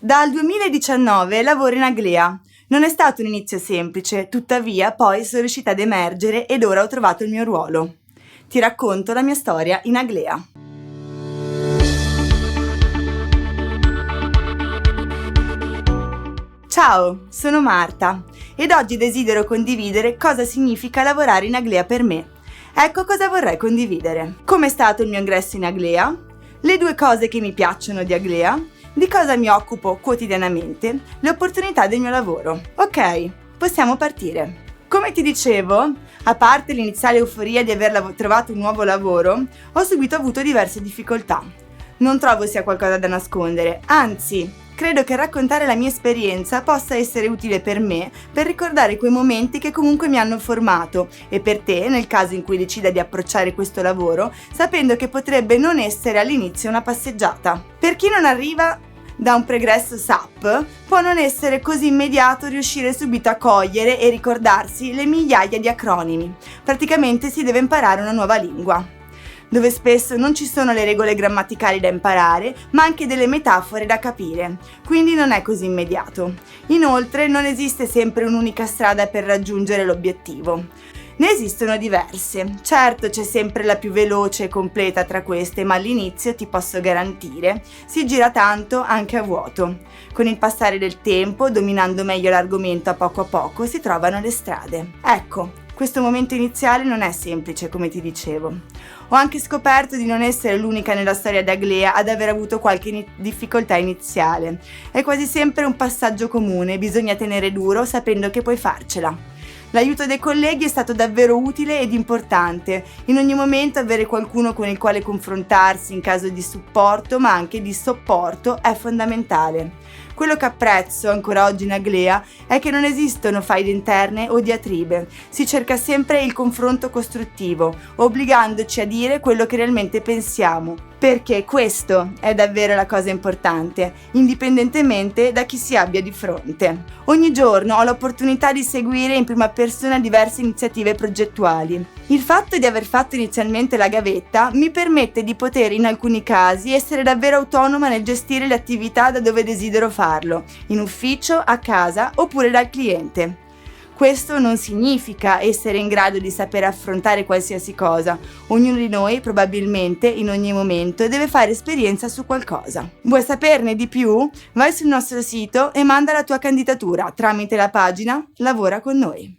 Dal 2019 lavoro in Aglea. Non è stato un inizio semplice, tuttavia poi sono riuscita ad emergere ed ora ho trovato il mio ruolo. Ti racconto la mia storia in Aglea. Ciao, sono Marta ed oggi desidero condividere cosa significa lavorare in Aglea per me. Ecco cosa vorrei condividere. Com'è stato il mio ingresso in Aglea? Le 2 cose che mi piacciono di Aglea? Di cosa mi occupo quotidianamente? Le opportunità del mio lavoro. Ok, possiamo partire. Come ti dicevo, a parte l'iniziale euforia di aver trovato un nuovo lavoro, ho subito avuto diverse difficoltà. Non trovo sia qualcosa da nascondere, anzi, credo che raccontare la mia esperienza possa essere utile per me per ricordare quei momenti che comunque mi hanno formato e per te, nel caso in cui decida di approcciare questo lavoro, sapendo che potrebbe non essere all'inizio una passeggiata. Per chi non arriva da un pregresso SAP, può non essere così immediato riuscire subito a cogliere e ricordarsi le migliaia di acronimi. Praticamente si deve imparare una nuova lingua, dove spesso non ci sono le regole grammaticali da imparare, ma anche delle metafore da capire, quindi non è così immediato. Inoltre non esiste sempre un'unica strada per raggiungere l'obiettivo. Ne esistono diverse, certo c'è sempre la più veloce e completa tra queste, ma all'inizio ti posso garantire, si gira tanto anche a vuoto. Con il passare del tempo, dominando meglio l'argomento a poco, si trovano le strade. Ecco, questo momento iniziale non è semplice, come ti dicevo. Ho anche scoperto di non essere l'unica nella storia di Aglea ad aver avuto qualche difficoltà iniziale. È quasi sempre un passaggio comune, bisogna tenere duro sapendo che puoi farcela. L'aiuto dei colleghi è stato davvero utile ed importante. In ogni momento avere qualcuno con il quale confrontarsi in caso di supporto, ma anche di sopporto, è fondamentale. Quello che apprezzo ancora oggi in Aglea è che non esistono faide interne o diatribe. Si cerca sempre il confronto costruttivo, obbligandoci a dire quello che realmente pensiamo, perché questo è davvero la cosa importante, indipendentemente da chi si abbia di fronte. Ogni giorno ho l'opportunità di seguire in prima persona diverse iniziative progettuali. Il fatto di aver fatto inizialmente la gavetta mi permette di poter in alcuni casi essere davvero autonoma nel gestire le attività da dove desidero farlo, in ufficio, a casa oppure dal cliente. Questo non significa essere in grado di saper affrontare qualsiasi cosa. Ognuno di noi probabilmente in ogni momento deve fare esperienza su qualcosa. Vuoi saperne di più? Vai sul nostro sito e manda la tua candidatura tramite la pagina Lavora con noi.